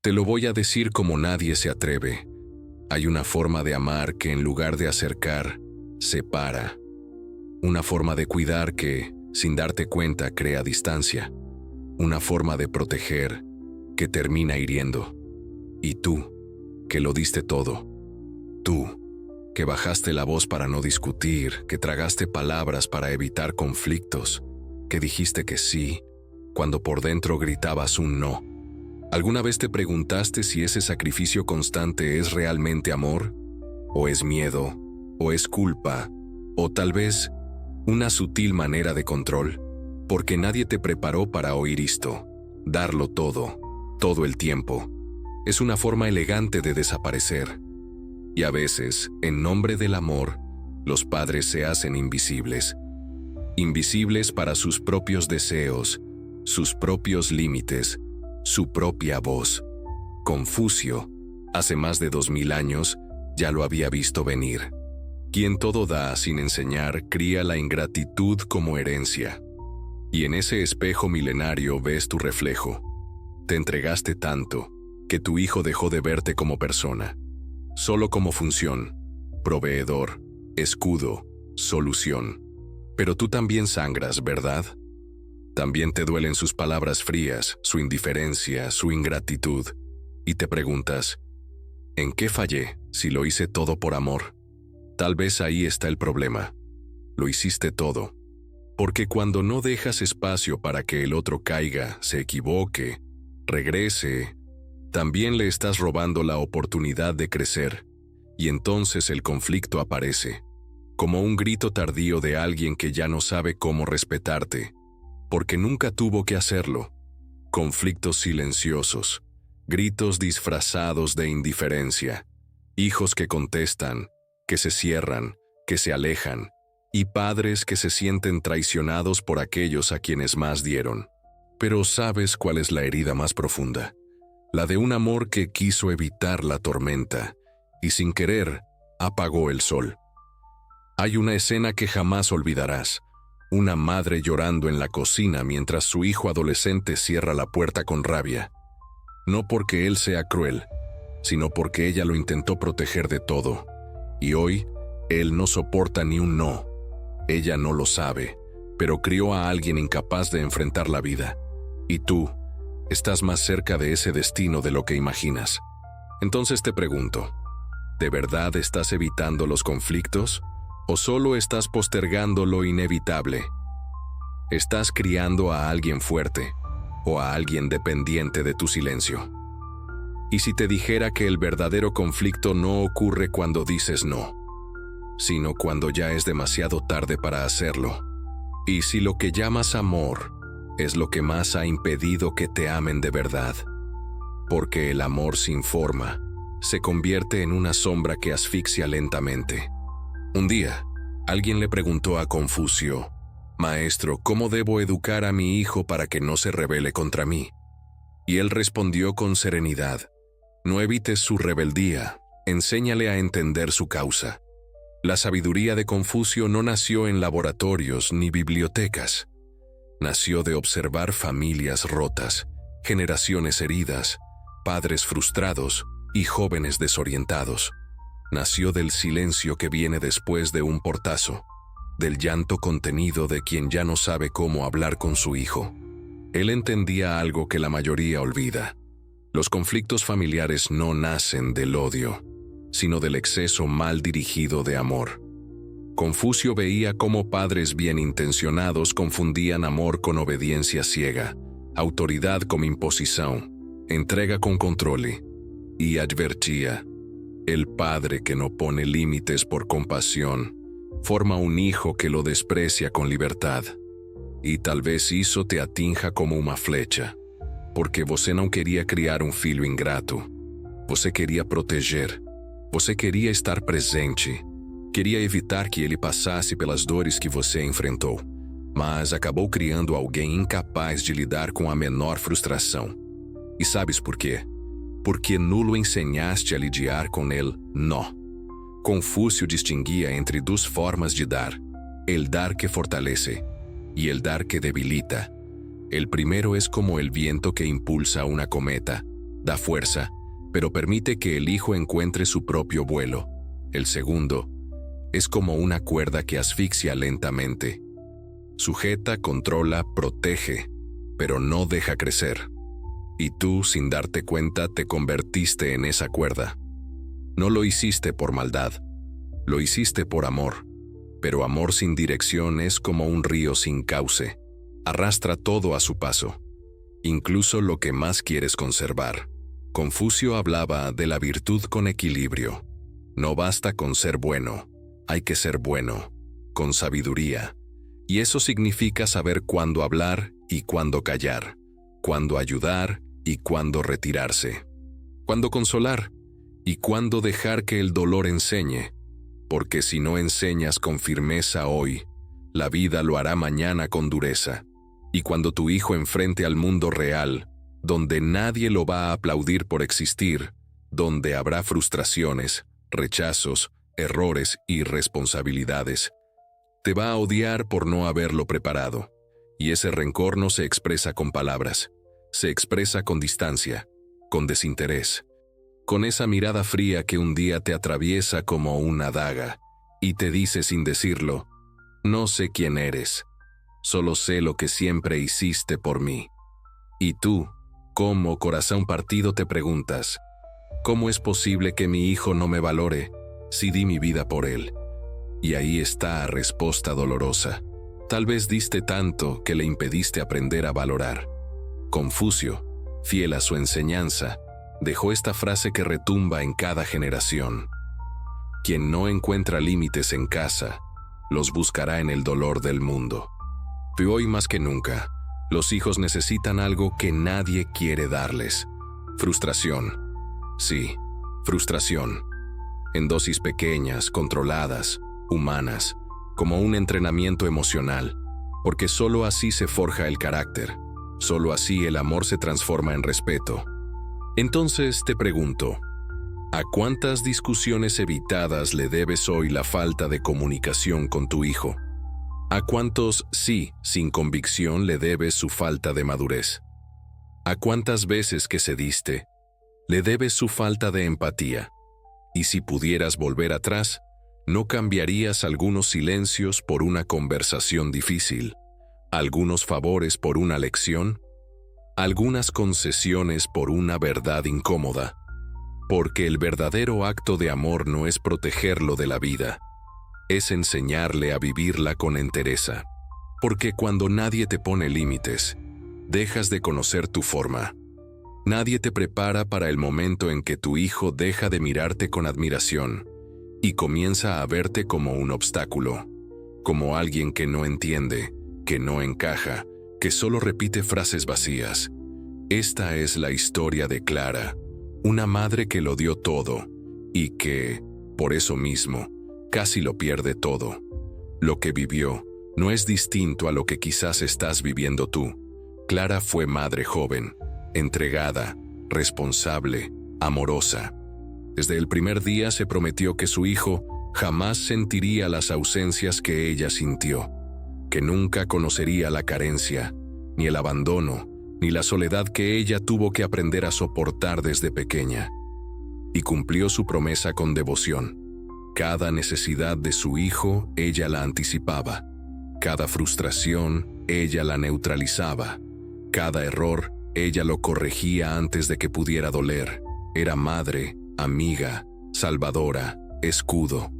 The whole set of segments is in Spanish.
Te lo voy a decir como nadie se atreve. Hay una forma de amar que en lugar de acercar, separa. Una forma de cuidar que, sin darte cuenta, crea distancia. Una forma de proteger que termina hiriendo. Y tú, que lo diste todo. Tú, que bajaste la voz para no discutir, que tragaste palabras para evitar conflictos, que dijiste que sí, cuando por dentro gritabas un no. ¿Alguna vez te preguntaste si ese sacrificio constante es realmente amor? ¿O es miedo? ¿O es culpa? ¿O tal vez una sutil manera de control? Porque nadie te preparó para oír esto. Darlo todo el tiempo. Es una forma elegante de desaparecer. Y a veces, en nombre del amor, los padres se hacen invisibles. Invisibles para sus propios deseos, sus propios límites, su propia voz. Confucio, hace más de 2000 años, ya lo había visto venir. Quien todo da sin enseñar, cría la ingratitud como herencia. Y en ese espejo milenario ves tu reflejo. Te entregaste tanto, que tu hijo dejó de verte como persona, solo como función, proveedor, escudo, solución. Pero tú también sangras, ¿verdad? También te duelen sus palabras frías, su indiferencia, su ingratitud. Y te preguntas, ¿en qué fallé si lo hice todo por amor? Tal vez ahí está el problema. Lo hiciste todo. Porque cuando no dejas espacio para que el otro caiga, se equivoque, regrese, también le estás robando la oportunidad de crecer. Y entonces el conflicto aparece, como un grito tardío de alguien que ya no sabe cómo respetarte, porque nunca tuvo que hacerlo. Conflictos silenciosos, gritos disfrazados de indiferencia, hijos que contestan, que se cierran, que se alejan, y padres que se sienten traicionados por aquellos a quienes más dieron. Pero ¿sabes cuál es la herida más profunda? La de un amor que quiso evitar la tormenta, y sin querer, apagó el sol. Hay una escena que jamás olvidarás. Una madre llorando en la cocina mientras su hijo adolescente cierra la puerta con rabia. No porque él sea cruel, sino porque ella lo intentó proteger de todo. Y hoy, él no soporta ni un no. Ella no lo sabe, pero crió a alguien incapaz de enfrentar la vida. Y tú, estás más cerca de ese destino de lo que imaginas. Entonces te pregunto, ¿de verdad estás evitando los conflictos? ¿O solo estás postergando lo inevitable? ¿Estás criando a alguien fuerte o a alguien dependiente de tu silencio? ¿Y si te dijera que el verdadero conflicto no ocurre cuando dices no, sino cuando ya es demasiado tarde para hacerlo? ¿Y si lo que llamas amor es lo que más ha impedido que te amen de verdad? Porque el amor sin forma se convierte en una sombra que asfixia lentamente. Un día, alguien le preguntó a Confucio, «Maestro, ¿cómo debo educar a mi hijo para que no se rebele contra mí?» Y él respondió con serenidad, «No evites su rebeldía, enséñale a entender su causa». La sabiduría de Confucio no nació en laboratorios ni bibliotecas. Nació de observar familias rotas, generaciones heridas, padres frustrados y jóvenes desorientados. Nació del silencio que viene después de un portazo, del llanto contenido de quien ya no sabe cómo hablar con su hijo. Él entendía algo que la mayoría olvida. Los conflictos familiares no nacen del odio, sino del exceso mal dirigido de amor. Confucio veía cómo padres bien intencionados confundían amor con obediencia ciega, autoridad con imposición, entrega con control, y advertía: el padre que no pone límites por compasión forma un hijo que lo desprecia con libertad. E talvez isso te atinja como uma flecha, porque você não queria criar um filho ingrato. Você queria proteger. Você queria estar presente. Queria evitar que ele passasse pelas dores que você enfrentou, mas acabou criando alguém incapaz de lidar com a menor frustração. E sabes por quê? Porque nulo ensinaste a lidiar com ele, não. Confúcio distinguia entre duas formas de dar: el dar que fortalece y el dar que debilita. El primero es como el viento que impulsa una cometa, da fuerza, pero permite que el hijo encuentre su propio vuelo. El segundo es como una cuerda que asfixia lentamente. Sujeta, controla, protege, pero no deja crecer. Y tú, sin darte cuenta, te convertiste en esa cuerda. No lo hiciste por maldad, lo hiciste por amor. Pero amor sin dirección es como un río sin cauce. Arrastra todo a su paso, incluso lo que más quieres conservar. Confucio hablaba de la virtud con equilibrio. No basta con ser bueno, hay que ser bueno, con sabiduría. Y eso significa saber cuándo hablar y cuándo callar, cuándo ayudar y cuándo retirarse, cuándo consolar y cuándo dejar que el dolor enseñe. Porque si no enseñas con firmeza hoy, la vida lo hará mañana con dureza. Y cuando tu hijo enfrente al mundo real, donde nadie lo va a aplaudir por existir, donde habrá frustraciones, rechazos, errores y responsabilidades, te va a odiar por no haberlo preparado. Y ese rencor no se expresa con palabras, se expresa con distancia, con desinterés, con esa mirada fría que un día te atraviesa como una daga y te dice sin decirlo: no sé quién eres, solo sé lo que siempre hiciste por mí. Y tú, como corazón partido, te preguntas: ¿cómo es posible que mi hijo no me valore si di mi vida por él? Y ahí está respuesta dolorosa. Tal vez diste tanto que le impediste aprender a valorar. Confucio, fiel a su enseñanza, dejó esta frase que retumba en cada generación: quien no encuentra límites en casa, los buscará en el dolor del mundo. Y hoy más que nunca, los hijos necesitan algo que nadie quiere darles: frustración. Sí, frustración. En dosis pequeñas, controladas, humanas, como un entrenamiento emocional, porque solo así se forja el carácter, solo así el amor se transforma en respeto. Entonces te pregunto, ¿a cuántas discusiones evitadas le debes hoy la falta de comunicación con tu hijo? ¿A cuántos sí, sin convicción, le debes su falta de madurez? ¿A cuántas veces que cediste, le debes su falta de empatía? Y si pudieras volver atrás, ¿no cambiarías algunos silencios por una conversación difícil? ¿Algunos favores por una lección? ¿Algunas concesiones por una verdad incómoda? Porque el verdadero acto de amor no es protegerlo de la vida, es enseñarle a vivirla con entereza. Porque cuando nadie te pone límites, dejas de conocer tu forma. Nadie te prepara para el momento en que tu hijo deja de mirarte con admiración y comienza a verte como un obstáculo, como alguien que no entiende, que no encaja, que solo repite frases vacías. Esta es la historia de Clara, una madre que lo dio todo y que, por eso mismo, casi lo pierde todo. Lo que vivió no es distinto a lo que quizás estás viviendo tú. Clara fue madre joven, entregada, responsable, amorosa. Desde el primer día se prometió que su hijo jamás sentiría las ausencias que ella sintió, que nunca conocería la carencia, ni el abandono, ni la soledad que ella tuvo que aprender a soportar desde pequeña. Y cumplió su promesa con devoción. Cada necesidad de su hijo ella la anticipaba. Cada frustración ella la neutralizaba. Cada error ella lo corregía antes de que pudiera doler. Era madre, amiga, salvadora, escudo.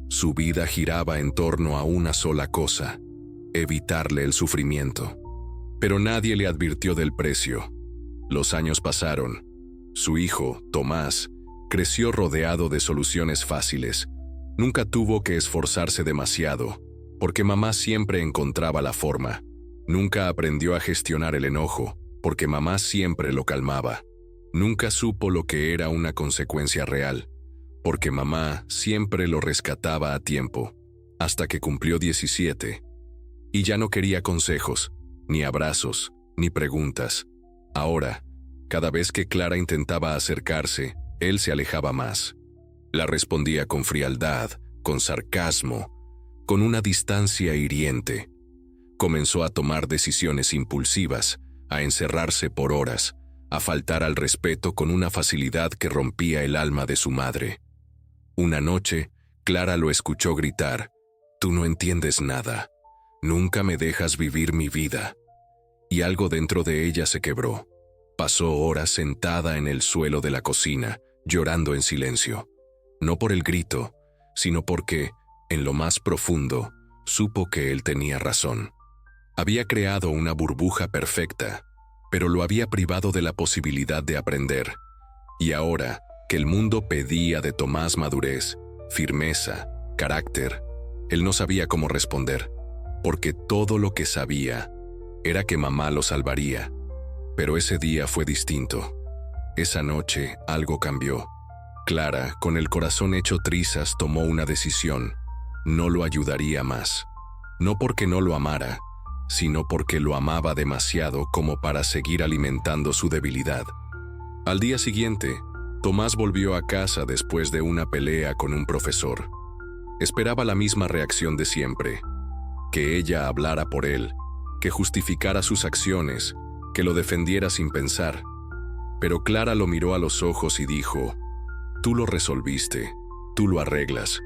Su vida giraba en torno a una sola cosa: evitarle el sufrimiento. Pero nadie le advirtió del precio. Los años pasaron. Su hijo, Tomás, creció rodeado de soluciones fáciles. Nunca tuvo que esforzarse demasiado, porque mamá siempre encontraba la forma. Nunca aprendió a gestionar el enojo, porque mamá siempre lo calmaba. Nunca supo lo que era una consecuencia real, porque mamá siempre lo rescataba a tiempo, hasta que cumplió 17. Y ya no quería consejos, ni abrazos, ni preguntas. Ahora, cada vez que Clara intentaba acercarse, él se alejaba más. La respondía con frialdad, con sarcasmo, con una distancia hiriente. Comenzó a tomar decisiones impulsivas, a encerrarse por horas, a faltar al respeto con una facilidad que rompía el alma de su madre. Una noche, Clara lo escuchó gritar: «Tú no entiendes nada. Nunca me dejas vivir mi vida». Y algo dentro de ella se quebró. Pasó horas sentada en el suelo de la cocina, llorando en silencio. No por el grito, sino porque, en lo más profundo, supo que él tenía razón. Había creado una burbuja perfecta, pero lo había privado de la posibilidad de aprender. Y ahora, que el mundo pedía de Tomás madurez, firmeza, carácter, él no sabía cómo responder, porque todo lo que sabía era que mamá lo salvaría. Pero ese día fue distinto. Esa noche algo cambió. Clara, con el corazón hecho trizas, tomó una decisión. No lo ayudaría más. No porque no lo amara, sino porque lo amaba demasiado como para seguir alimentando su debilidad. Al día siguiente, Tomás volvió a casa después de una pelea con un profesor. Esperaba la misma reacción de siempre: que ella hablara por él, que justificara sus acciones, que lo defendiera sin pensar. Pero Clara lo miró a los ojos y dijo: «Tú lo resolviste, tú lo arreglas».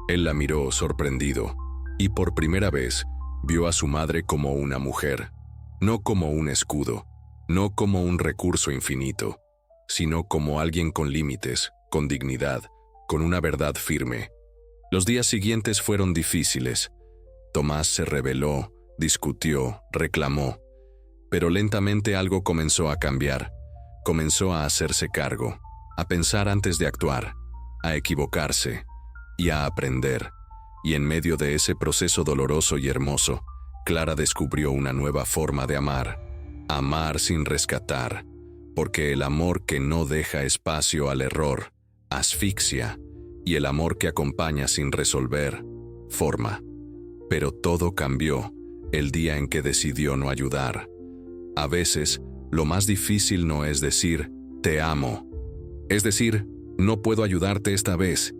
Él la miró sorprendido, y por primera vez vio a su madre como una mujer, no como un escudo, no como un recurso infinito, sino como alguien con límites, con dignidad, con una verdad firme. Los días siguientes fueron difíciles. Tomás se rebeló, discutió, reclamó. Pero lentamente algo comenzó a cambiar. Comenzó a hacerse cargo, a pensar antes de actuar, a equivocarse y a aprender. Y en medio de ese proceso doloroso y hermoso, Clara descubrió una nueva forma de amar. Amar sin rescatar, porque el amor que no deja espacio al error asfixia, y el amor que acompaña sin resolver forma. Pero todo cambió el día en que decidió no ayudar. A veces, lo más difícil no es decir «te amo». Es decir «no puedo ayudarte esta vez»,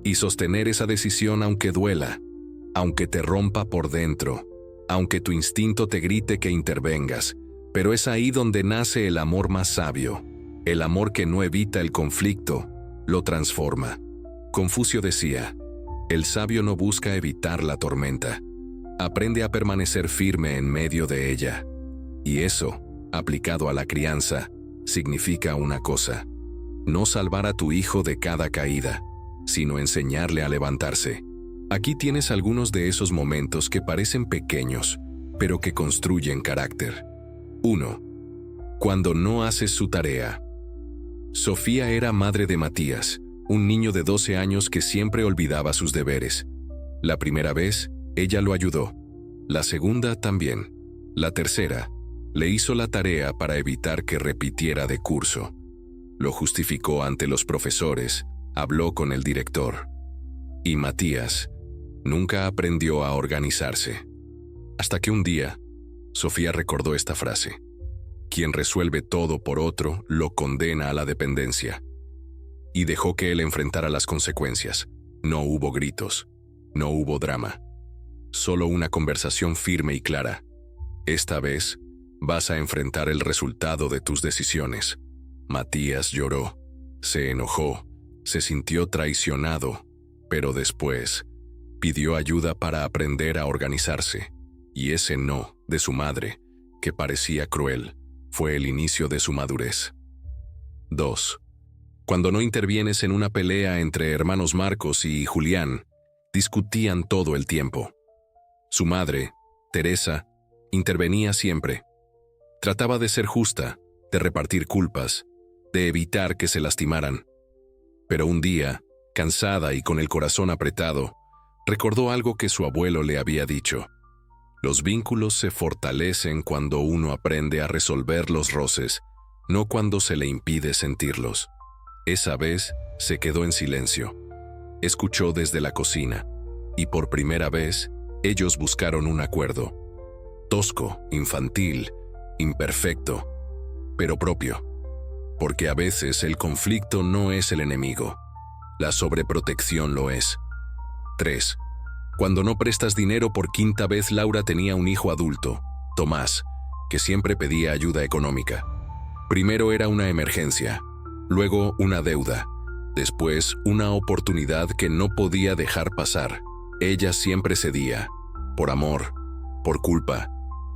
y sostener esa decisión aunque duela, aunque te rompa por dentro, aunque tu instinto te grite que intervengas. Pero es ahí donde nace el amor más sabio, el amor que no evita el conflicto, lo transforma. Confucio decía: «El sabio no busca evitar la tormenta, aprende a permanecer firme en medio de ella». Y eso, aplicado a la crianza, significa una cosa: no salvar a tu hijo de cada caída, sino enseñarle a levantarse. Aquí tienes algunos de esos momentos que parecen pequeños, pero que construyen carácter. 1. Cuando no haces su tarea. Sofía era madre de Matías, un niño de 12 años que siempre olvidaba sus deberes. La primera vez, ella lo ayudó. La segunda también. La tercera, le hizo la tarea para evitar que repitiera de curso. Lo justificó ante los profesores, habló con el director. Y Matías nunca aprendió a organizarse. Hasta que un día, Sofía recordó esta frase: «Quien resuelve todo por otro, lo condena a la dependencia». Y dejó que él enfrentara las consecuencias. No hubo gritos, no hubo drama. Solo una conversación firme y clara: «Esta vez, vas a enfrentar el resultado de tus decisiones». Matías lloró, se enojó, se sintió traicionado, pero después pidió ayuda para aprender a organizarse. Y ese no de su madre, que parecía cruel, fue el inicio de su madurez. 2. Cuando no intervienes en una pelea entre hermanos Marcos y Julián, discutían todo el tiempo. Su madre, Teresa, intervenía siempre. Trataba de ser justa, de repartir culpas, de evitar que se lastimaran. Pero un día, cansada y con el corazón apretado, recordó algo que su abuelo le había dicho: «Los vínculos se fortalecen cuando uno aprende a resolver los roces, no cuando se le impide sentirlos». Esa vez se quedó en silencio. Escuchó desde la cocina, y por primera vez, ellos buscaron un acuerdo. Tosco, infantil, imperfecto, pero propio. Porque a veces el conflicto no es el enemigo, la sobreprotección lo es. 3. Cuando no prestas dinero por quinta vez. Laura tenía un hijo adulto, Tomás, que siempre pedía ayuda económica. Primero era una emergencia, luego una deuda, después una oportunidad que no podía dejar pasar. Ella siempre cedía, por amor, por culpa,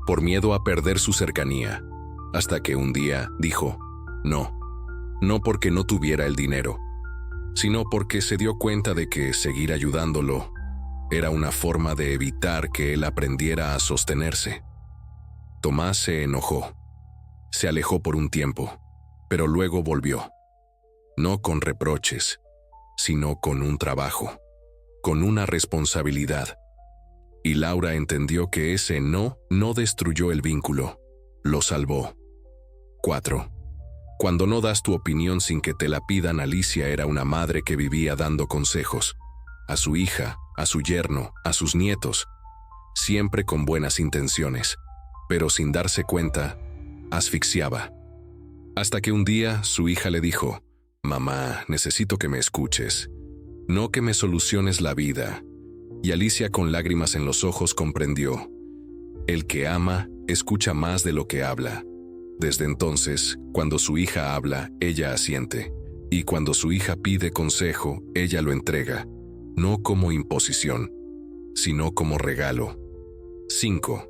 por miedo a perder su cercanía, hasta que un día dijo, no, no porque no tuviera el dinero, sino porque se dio cuenta de que seguir ayudándolo era una forma de evitar que él aprendiera a sostenerse. Tomás se enojó, se alejó por un tiempo, pero luego volvió, no con reproches, sino con un trabajo, con una responsabilidad. Y Laura entendió que ese no destruyó el vínculo, lo salvó. 4. Cuando no das tu opinión sin que te la pidan, Alicia era una madre que vivía dando consejos, a su hija, a su yerno, a sus nietos, siempre con buenas intenciones, pero sin darse cuenta, asfixiaba. Hasta que un día su hija le dijo, «Mamá, necesito que me escuches, no que me soluciones la vida». Y Alicia, con lágrimas en los ojos, comprendió. El que ama, escucha más de lo que habla. Desde entonces, cuando su hija habla, ella asiente. Y cuando su hija pide consejo, ella lo entrega, no como imposición, sino como regalo. 5.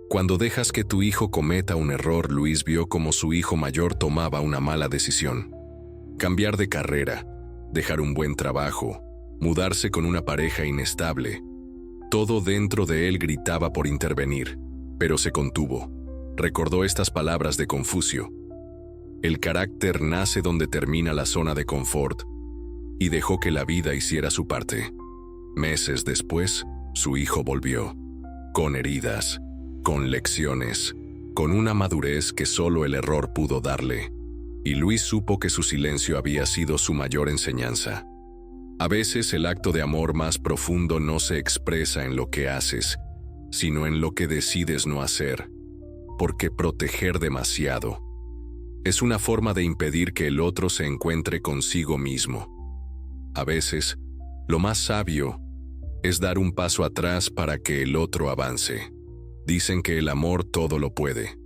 Cuando dejas que tu hijo cometa un error, Luis vio cómo su hijo mayor tomaba una mala decisión. Cambiar de carrera, dejar un buen trabajo, mudarse con una pareja inestable. Todo dentro de él gritaba por intervenir, pero se contuvo. Recordó estas palabras de Confucio. El carácter nace donde termina la zona de confort, y dejó que la vida hiciera su parte. Meses después, su hijo volvió, con heridas, con lecciones, con una madurez que solo el error pudo darle. Y Luis supo que su silencio había sido su mayor enseñanza. A veces el acto de amor más profundo no se expresa en lo que haces, sino en lo que decides no hacer, porque proteger demasiado es una forma de impedir que el otro se encuentre consigo mismo. A veces, lo más sabio es dar un paso atrás para que el otro avance. Dicen que el amor todo lo puede,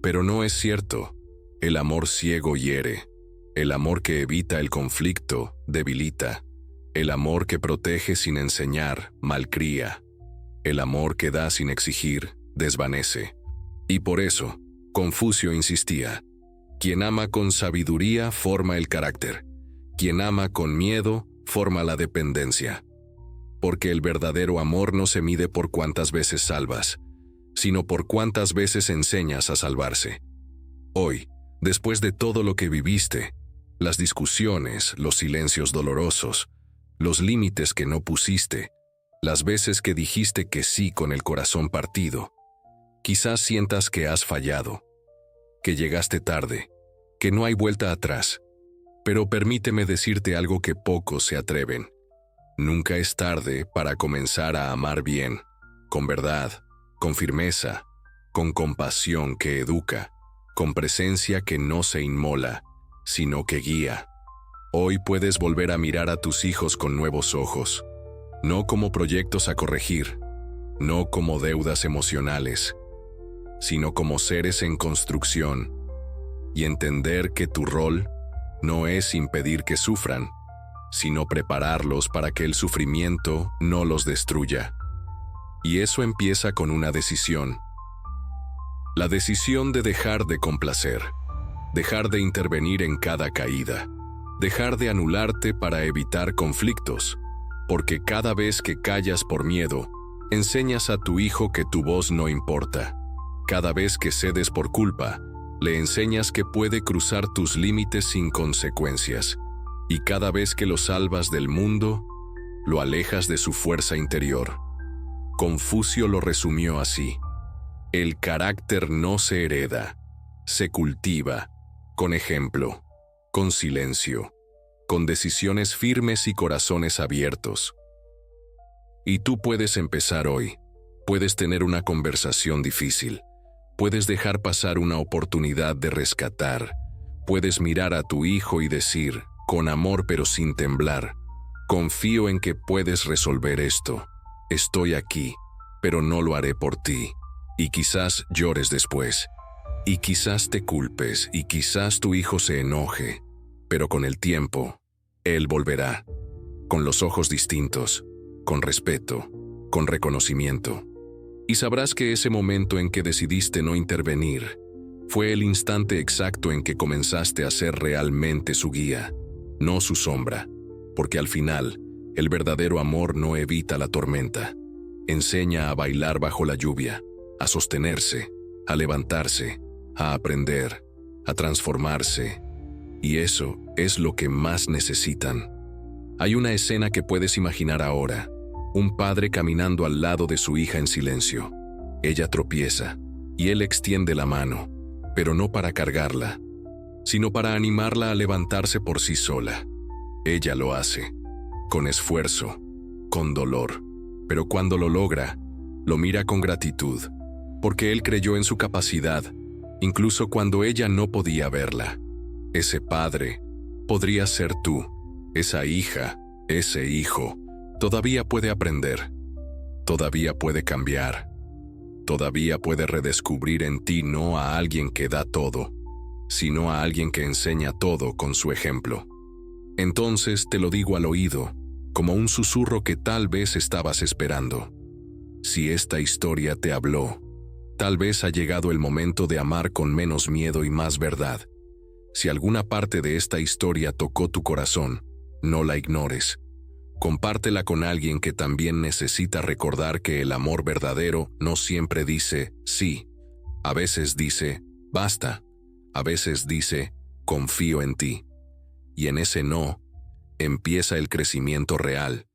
pero no es cierto. El amor ciego hiere, el amor que evita el conflicto debilita. El amor que protege sin enseñar, malcría. El amor que da sin exigir, desvanece. Y por eso, Confucio insistía, quien ama con sabiduría forma el carácter. Quien ama con miedo forma la dependencia. Porque el verdadero amor no se mide por cuántas veces salvas, sino por cuántas veces enseñas a salvarse. Hoy, después de todo lo que viviste, las discusiones, los silencios dolorosos, los límites que no pusiste, las veces que dijiste que sí con el corazón partido, quizás sientas que has fallado, que llegaste tarde, que no hay vuelta atrás. Pero permíteme decirte algo que pocos se atreven. Nunca es tarde para comenzar a amar bien, con verdad, con firmeza, con compasión que educa, con presencia que no se inmola, sino que guía. Hoy puedes volver a mirar a tus hijos con nuevos ojos, no como proyectos a corregir, no como deudas emocionales, sino como seres en construcción, y entender que tu rol no es impedir que sufran, sino prepararlos para que el sufrimiento no los destruya. Y eso empieza con una decisión. La decisión de dejar de complacer, dejar de intervenir en cada caída, dejar de anularte para evitar conflictos, porque cada vez que callas por miedo, enseñas a tu hijo que tu voz no importa. Cada vez que cedes por culpa, le enseñas que puede cruzar tus límites sin consecuencias. Y cada vez que lo salvas del mundo, lo alejas de su fuerza interior. Confucio lo resumió así: el carácter no se hereda, se cultiva, con ejemplo, con silencio, con decisiones firmes y corazones abiertos. Y tú puedes empezar hoy, puedes tener una conversación difícil, puedes dejar pasar una oportunidad de rescatar, puedes mirar a tu hijo y decir, con amor pero sin temblar, confío en que puedes resolver esto, estoy aquí, pero no lo haré por ti, y quizás llores después, Y quizás te culpes y quizás tu hijo se enoje, pero con el tiempo, él volverá, con los ojos distintos, con respeto, con reconocimiento. Y sabrás que ese momento en que decidiste no intervenir fue el instante exacto en que comenzaste a ser realmente su guía, no su sombra, porque al final, el verdadero amor no evita la tormenta. Enseña a bailar bajo la lluvia, a sostenerse, a levantarse, a aprender, a transformarse. Y eso es lo que más necesitan. Hay una escena que puedes imaginar ahora. Un padre caminando al lado de su hija en silencio. Ella tropieza, y él extiende la mano, pero no para cargarla, sino para animarla a levantarse por sí sola. Ella lo hace, con esfuerzo, con dolor, pero cuando lo logra, lo mira con gratitud, porque él creyó en su capacidad, incluso cuando ella no podía verla. Ese padre podría ser tú, esa hija, ese hijo. Todavía puede aprender, todavía puede cambiar, todavía puede redescubrir en ti no a alguien que da todo, sino a alguien que enseña todo con su ejemplo. Entonces te lo digo al oído, como un susurro que tal vez estabas esperando. Si esta historia te habló, tal vez ha llegado el momento de amar con menos miedo y más verdad. Si alguna parte de esta historia tocó tu corazón, no la ignores. Compártela con alguien que también necesita recordar que el amor verdadero no siempre dice sí. A veces dice basta. A veces dice confío en ti. Y en ese no, empieza el crecimiento real.